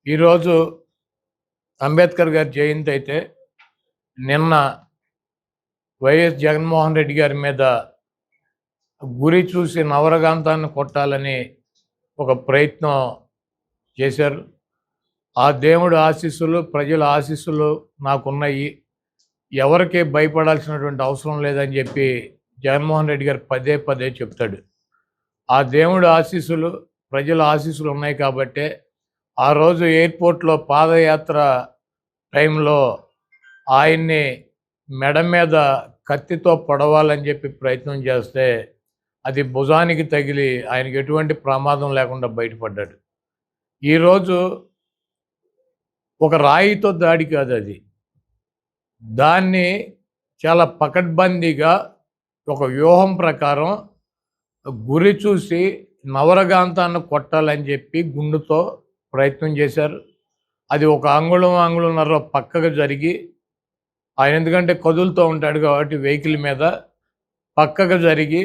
ఈరోజు అంబేద్కర్ గారి జయంతి అయితే నిన్న వైఎస్ జగన్మోహన్ రెడ్డి గారి మీద గురి చూసి నవరగాంతాన్ని కొట్టాలని ఒక ప్రయత్నం చేశారు. ఆ దేవుడి ఆశీస్సులు, ప్రజల ఆశీస్సులు నాకున్నాయి. ఎవరికి భయపడాల్సినటువంటి అవసరం లేదని చెప్పి జగన్మోహన్ రెడ్డి గారు పదే పదే చెప్తాడు. ఆ దేవుడి ఆశీస్సులు, ప్రజల ఆశీస్సులు ఉన్నాయి కాబట్టే ఆ రోజు ఎయిర్పోర్ట్లో పాదయాత్ర టైంలో ఆయన్ని మెడ మీద కత్తితో పొడవాలని చెప్పి ప్రయత్నం చేస్తే అది భుజానికి తగిలి ఆయనకి ఎటువంటి ప్రమాదం లేకుండా బయటపడ్డాడు. ఈరోజు ఒక రాయితో దాడి కాదు అది. దాన్ని చాలా పకడ్బందీగా ఒక వ్యూహం ప్రకారం గురి చూసి నవరగాంతాన్ని కొట్టాలని చెప్పి గుండుతో ప్రయత్నం చేశారు. అది ఒక అంగుళంన్నర పక్కకు జరిగి, ఆయన ఎందుకంటే కదులుతూ ఉంటాడు కాబట్టి వెహికల్ మీద పక్కకు జరిగి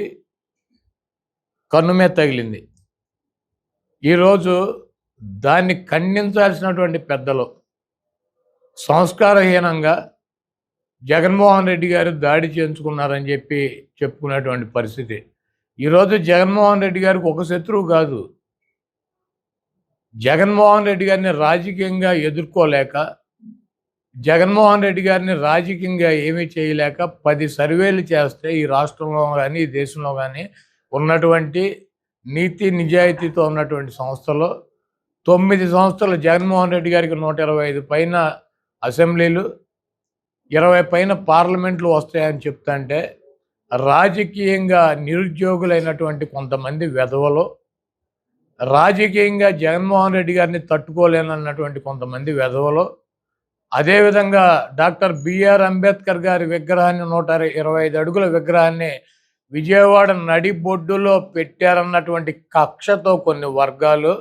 కన్ను మీద తగిలింది. ఈరోజు దాన్ని ఖండించాల్సినటువంటి పెద్దలు సంస్కారహీనంగా జగన్మోహన్ రెడ్డి గారు దాడి చేయించుకున్నారని చెప్పి చెప్పుకునేటువంటి పరిస్థితి. ఈరోజు జగన్మోహన్ రెడ్డి గారికి ఒక శత్రువు కాదు. జగన్మోహన్ రెడ్డి గారిని రాజకీయంగా ఎదుర్కోలేక, జగన్మోహన్ రెడ్డి గారిని రాజకీయంగా ఏమీ చేయలేక 10 సర్వేలు చేస్తే ఈ రాష్ట్రంలో కానీ ఈ దేశంలో కానీ ఉన్నటువంటి నీతి నిజాయితీతో ఉన్నటువంటి సంస్థలో 9 సంస్థలు జగన్మోహన్ రెడ్డి గారికి 125 పైన అసెంబ్లీలు, 20 పైన పార్లమెంట్లు వస్తాయని చెప్తుంటే రాజకీయంగా నిరుద్యోగులైనటువంటి కొంతమంది వెధవలు, రాజకీయంగా జగన్మోహన్ రెడ్డి గారిని తట్టుకోలేనన్నటువంటి కొంతమంది వెధవలు, అదేవిధంగా డాక్టర్ బిఆర్ అంబేద్కర్ గారి విగ్రహాన్ని 125 అడుగుల విగ్రహాన్ని విజయవాడ నడిబొడ్డులో పెట్టారన్నటువంటి కక్షతో కొన్ని వర్గాలు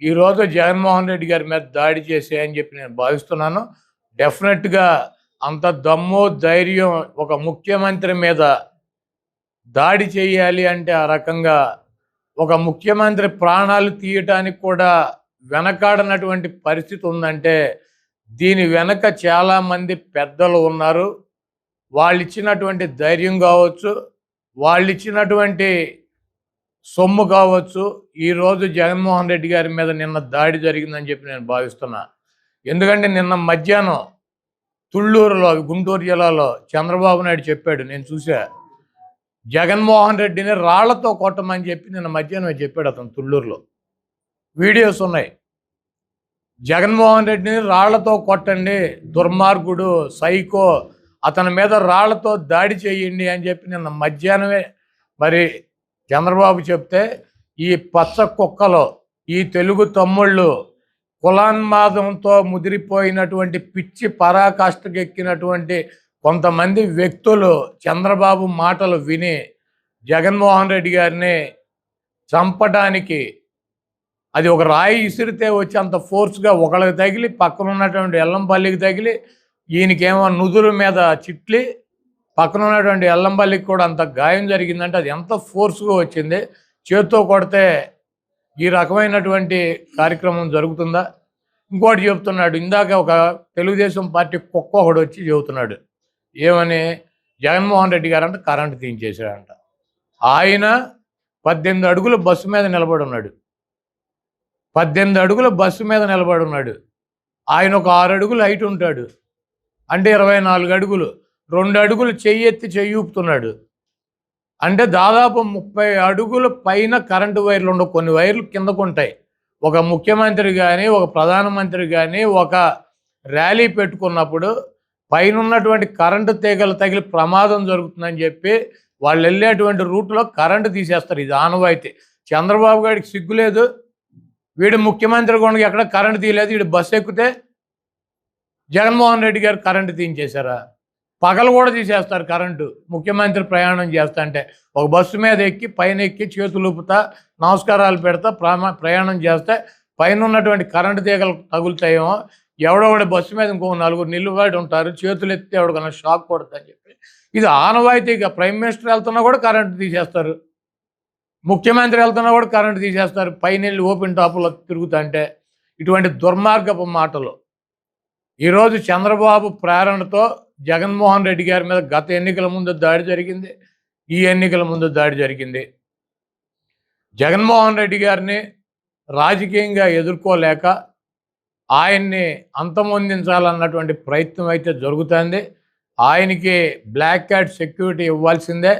ఈరోజు జగన్మోహన్ రెడ్డి గారి మీద దాడి చేసాయని చెప్పి నేను భావిస్తున్నాను. డెఫినెట్గా అంత దమ్ము ధైర్యం ఒక ముఖ్యమంత్రి మీద దాడి చేయాలి అంటే ఆ రకంగా ఒక ముఖ్యమంత్రి ప్రాణాలు తీయటానికి కూడా వెనకాడనటువంటి పరిస్థితి ఉందంటే దీని వెనక చాలామంది పెద్దలు ఉన్నారు. వాళ్ళు ఇచ్చినటువంటి ధైర్యం కావచ్చు, వాళ్ళు ఇచ్చినటువంటి సొమ్ము కావచ్చు, ఈరోజు జగన్మోహన్ రెడ్డి గారి మీద నిన్న దాడి జరిగిందని చెప్పి నేను భావిస్తున్నా. ఎందుకంటే నిన్న మధ్యాహ్నం తుళ్ళూరులో, గుంటూరు జిల్లాలో చంద్రబాబు నాయుడు చెప్పాడు, నేను చూసా, జగన్మోహన్ రెడ్డిని రాళ్లతో కొట్టమని చెప్పి నిన్న మధ్యాహ్నం చెప్పాడు. అతను తుళ్ళూరులో వీడియోస్ ఉన్నాయి. జగన్మోహన్ రెడ్డిని రాళ్లతో కొట్టండి, దుర్మార్గుడు, సైకో, అతని మీద రాళ్లతో దాడి చేయండి అని చెప్పి నిన్న మధ్యాహ్నమే మరి చంద్రబాబు చెప్తే ఈ పచ్చ కుక్కలో ఈ తెలుగు తమ్ముళ్ళు కులాన్మాదంతో ముదిరిపోయినటువంటి పిచ్చి పరాకాష్ఠకెక్కినటువంటి కొంతమంది వ్యక్తులు చంద్రబాబు మాటలు విని జగన్మోహన్ రెడ్డి గారిని చంపడానికి అది ఒక రాయి ఇసిరితే వచ్చి అంత ఫోర్స్గా ఒకళ్ళకి తగిలి పక్కన ఉన్నటువంటి ఎల్లంపల్లికి తగిలి ఈయనకేమో నుదురు మీద చిట్లి పక్కన ఉన్నటువంటి ఎల్లంపల్లికి కూడా అంత గాయం జరిగిందంటే అది ఎంత ఫోర్స్గా వచ్చింది. చేత్తో కొడితే ఈ రకమైనటువంటి కార్యక్రమం జరుగుతుందా? ఇంకోటి చెప్తున్నాడు, ఇందాక ఒక తెలుగుదేశం పార్టీ కుక్క ఒకడు వచ్చి చెబుతున్నాడు, ఏమని, జగన్మోహన్ రెడ్డి గారంట కరెంటు తీయించేశాడంట. ఆయన 18 అడుగుల బస్సు మీద నిలబడి ఉన్నాడు. 18 అడుగుల బస్సు మీద నిలబడి ఉన్నాడు. ఆయన ఒక 6 అడుగులు హైట్ ఉంటాడు, అంటే 24 అడుగులు, 2 అడుగులు చెయ్యి ఎత్తి చెయ్యి ఊపుతున్నాడు. అంటే దాదాపు 30 అడుగుల పైన కరెంటు వైర్లు ఉండవు. కొన్ని వైర్లు కిందకు ఉంటాయి. ఒక ముఖ్యమంత్రి కానీ, ఒక ప్రధానమంత్రి కానీ ఒక ర్యాలీ పెట్టుకున్నప్పుడు పైన ఉన్నటువంటి కరెంటు తీగలు తగిలి ప్రమాదం జరుగుతుందని చెప్పి వాళ్ళు వెళ్ళేటువంటి రూట్లో కరెంటు తీసేస్తారు. ఇది ఆనవాయితీ. చంద్రబాబు గారికి సిగ్గులేదు, వీడు ముఖ్యమంత్రి కూడా ఎక్కడ కరెంటు తీయలేదు, వీడు బస్సు ఎక్కితే జగన్మోహన్ రెడ్డి గారు కరెంటు తీయించేశారా? పగలు కూడా తీసేస్తారు కరెంటు. ముఖ్యమంత్రి ప్రయాణం చేస్తా అంటే ఒక బస్సు మీద ఎక్కి పైన ఎక్కి చేతులు ఊపుతా నమస్కారాలు పెడతా ప్రయాణం చేస్తే పైన ఉన్నటువంటి కరెంటు తీగలు తగులుతాయేమో, ఎవడొకటి బస్సు మీద ఇంకో 4 నిలుబడి ఉంటారు, చేతులు ఎత్తే ఎవడికన్నా షాక్ కొడతాని చెప్పి ఇది ఆనవాయితీగా ప్రైమ్ మినిస్టర్ వెళ్తున్నా కూడా కరెంటు తీసేస్తారు, ముఖ్యమంత్రి వెళ్తున్నా కూడా కరెంటు తీసేస్తారు. పైన వెళ్ళి ఓపెన్ టాప్లో తిరుగుతా అంటే ఇటువంటి దుర్మార్గపు మాటలు. ఈరోజు చంద్రబాబు ప్రేరణతో జగన్మోహన్ రెడ్డి గారి మీద గత ఎన్నికల ముందు దాడి జరిగింది, ఈ ఎన్నికల ముందు దాడి జరిగింది. జగన్మోహన్ రెడ్డి గారిని రాజకీయంగా ఎదుర్కోలేక ఆయన్ని అంతమొందించాలన్నటువంటి ప్రయత్నం అయితే జరుగుతుంది. ఆయనకి బ్లాక్ క్యాట్ సెక్యూరిటీ ఇవ్వాల్సిందే.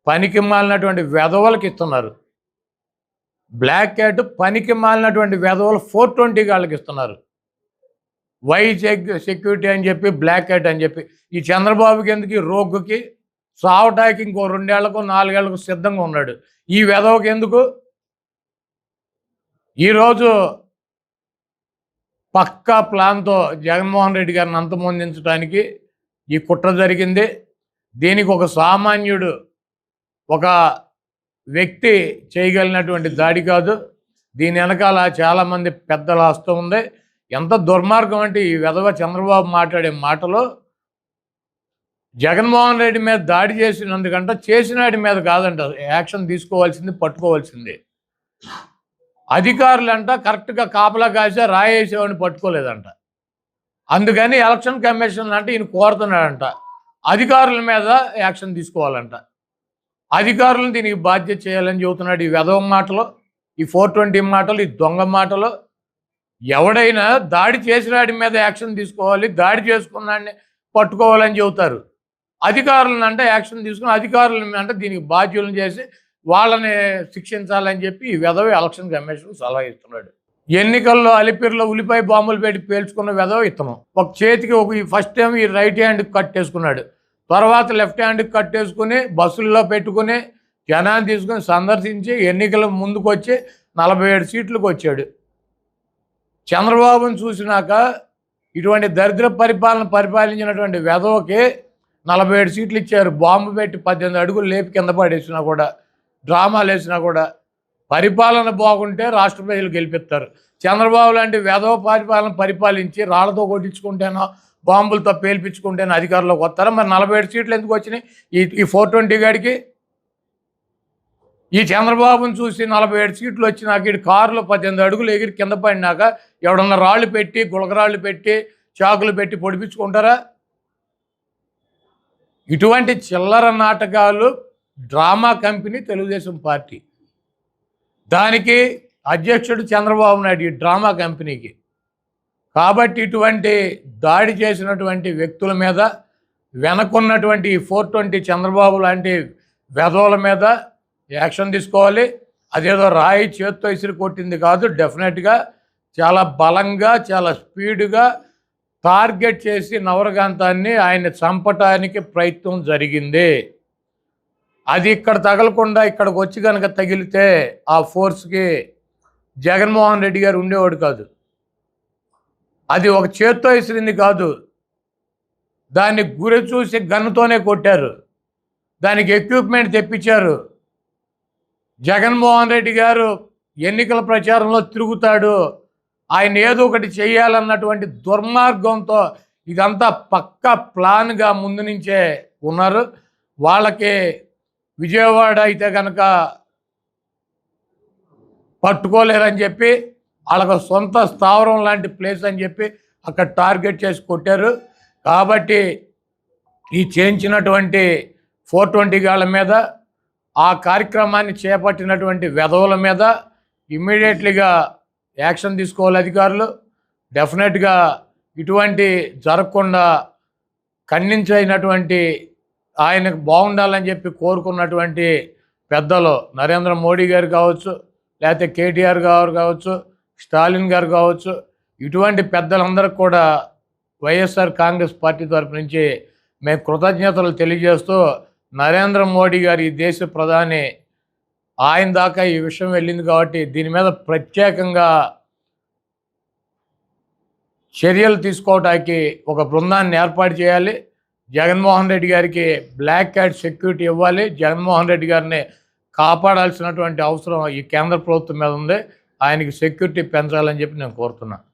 పనికి మాలినటువంటి వెధవలకు ఇస్తున్నారు. బ్లాక్ క్యాట్ పనికి మాలినటువంటి వెధవలు 420 గాళ్ళకి ఇస్తున్నారు. వై సెక్యూరిటీ అని చెప్పి, బ్లాక్ క్యాట్ అని చెప్పి. ఈ చంద్రబాబుకి ఎందుకు, ఈ రోగ్గుకి సావటానికి ఇంకో 2 ఏళ్లకు 4 ఏళ్లకు సిద్ధంగా ఉన్నాడు. ఈ వెధవకి ఎందుకు? ఈరోజు పక్కా ప్లాన్తో జగన్మోహన్ రెడ్డి గారిని అంతమొందించడానికి ఈ కుట్ర జరిగింది. దీనికి ఒక సామాన్యుడు, ఒక వ్యక్తి చేయగలిగినటువంటి దాడి కాదు. దీని వెనకాల చాలామంది పెద్దల హస్తం ఉంది. ఎంత దుర్మార్గం అంటే, ఈ వెధవ చంద్రబాబు మాట్లాడే మాటలు జగన్మోహన్ రెడ్డి మీద దాడి చేసినందుకంట, చేసినాడి మీద కాదంట యాక్షన్ తీసుకోవాల్సింది, పట్టుకోవాల్సింది. అధికారులంట కరెక్ట్గా కాపలా కాసే రాయేసేవాడిని పట్టుకోలేదంట. అందుకని ఎలక్షన్ కమిషన్ అంటే ఈయన కోరుతున్నాడంట అధికారుల మీద యాక్షన్ తీసుకోవాలంట. అధికారులను దీనికి బాధ్యత చేయాలని చెబుతున్నాడు. ఈ వెధవ మాటలు, ఈ 420 మాటలు, ఈ దొంగ మాటలు. ఎవడైనా దాడి చేసినాడి మీద యాక్షన్ తీసుకోవాలి, దాడి చేసుకున్నాడిని పట్టుకోవాలని చెబుతారు. అధికారులను అంటే యాక్షన్ తీసుకుని అధికారులను అంటే దీనికి బాధ్యులను చేసి వాళ్ళని శిక్షించాలని చెప్పి ఈ వెధవ ఎలక్షన్ కమిషన్ సలహా ఇస్తున్నాడు. ఎన్నికల్లో అలిపిరిలో ఉల్లిపాయ బాంబులు పెట్టి పేల్చుకున్న వెధవ ఇతను. ఒక చేతికి ఫస్ట్ టైం ఈ రైట్ హ్యాండ్కి కట్టేసుకున్నాడు, తర్వాత లెఫ్ట్ హ్యాండ్కి కట్టేసుకుని బస్సుల్లో పెట్టుకుని జనాన్ని తీసుకుని సందర్శించి ఎన్నికల ముందుకు వచ్చి 47 సీట్లకు వచ్చాడు. చంద్రబాబును చూసినాక ఇటువంటి దరిద్ర పరిపాలించినటువంటి వెధవకి 47 సీట్లు ఇచ్చారు. బాంబు పెట్టి 18 అడుగులు లేపి కింద పడేసినా కూడా, డ్రామాలు వేసినా కూడా. పరిపాలన బాగుంటే రాష్ట్ర ప్రజలు గెలిపిస్తారు. చంద్రబాబు లాంటి వెధవ పరిపాలించి రాళ్లతో కొట్టించుకుంటేనో బాంబులతో పేల్పించుకుంటేనో అధికారంలోకి వస్తారా? మరి 47 సీట్లు ఎందుకు వచ్చినాయి ఈ 420 గాడికి? ఈ చంద్రబాబును చూసి 47 సీట్లు వచ్చినాక ఇటు కారులో 18 అడుగులు ఎగిరి కింద పడినాక ఎవడన్నా రాళ్ళు పెట్టి, గులకరాళ్ళు పెట్టి, చాకులు పెట్టి పొడిపించుకుంటారా? ఇటువంటి చిల్లర నాటకాలు డ్రామా కంపెనీ తెలుగుదేశం పార్టీ. దానికి అధ్యక్షుడు చంద్రబాబు నాయుడు, ఈ డ్రామా కంపెనీకి. కాబట్టి ఇటువంటి దాడి చేసినటువంటి వ్యక్తుల మీద, వెనకున్నటువంటి 420 చంద్రబాబు లాంటి వెధవల మీద యాక్షన్ తీసుకోవాలి. అదేదో రాయి చేత్తో ఇసిరి కొట్టింది కాదు. డెఫినెట్గా చాలా బలంగా, చాలా స్పీడ్గా టార్గెట్ చేసి నవరకాంతాన్ని ఆయన్ని చంపటానికి ప్రయత్నం జరిగింది. అది ఇక్కడ తగలకుండా ఇక్కడికి వచ్చి కనుక తగిలితే ఆ ఫోర్స్కి జగన్మోహన్ రెడ్డి గారు ఉండేవాడు కాదు. అది ఒక చేత్తో ఇసిరింది కాదు, దాన్ని గురి చూసి గన్నుతోనే కొట్టారు. దానికి ఎక్విప్మెంట్ తెప్పించారు. జగన్మోహన్ రెడ్డి గారు ఎన్నికల ప్రచారంలో తిరుగుతాడు, ఆయన ఏదో ఒకటి చేయాలన్నటువంటి దుర్మార్గంతో ఇదంతా పక్కా ప్లాన్గా ముందు నుంచే ఉన్నారు. వాళ్ళకి విజయవాడ అయితే కనుక పట్టుకోలేరని చెప్పి, వాళ్ళకు సొంత స్థావరం లాంటి ప్లేస్ అని చెప్పి అక్కడ టార్గెట్ చేసి కొట్టారు. కాబట్టి ఈ చేయించినటువంటి 420 గాళ్ళ మీద, ఆ కార్యక్రమాన్ని చేపట్టినటువంటి వెధవుల మీద ఇమ్మీడియట్లీగా యాక్షన్ తీసుకోవాలి అధికారులు. డెఫినెట్గా ఇటువంటి జరగకుండా ఖండించైనటువంటి, ఆయనకు బాగుండాలని చెప్పి కోరుకున్నటువంటి పెద్దలు నరేంద్ర మోడీ గారు కావచ్చు, లేకపోతే కేటీఆర్ గారు కావచ్చు, స్టాలిన్ గారు కావచ్చు, ఇటువంటి పెద్దలందరికీ కూడా వైఎస్ఆర్ కాంగ్రెస్ పార్టీ తరపు నుంచి మేము కృతజ్ఞతలు తెలియజేస్తూ, నరేంద్ర మోడీ గారు ఈ దేశ ప్రధాని, ఆయన దాకా ఈ విషయం వెళ్ళింది కాబట్టి దీని మీద ప్రత్యేకంగా చర్యలు తీసుకోవడానికి ఒక బృందాన్ని ఏర్పాటు చేయాలి. జగన్మోహన్ రెడ్డి గారికి బ్లాక్ క్యాట్ సెక్యూరిటీ ఇవ్వాలి. జగన్మోహన్ రెడ్డి గారిని కాపాడాల్సినటువంటి అవసరం ఈ కేంద్ర ప్రభుత్వం మీద ఉంది. ఆయనకి సెక్యూరిటీ పెంచాలని చెప్పి నేను కోరుతున్నాను.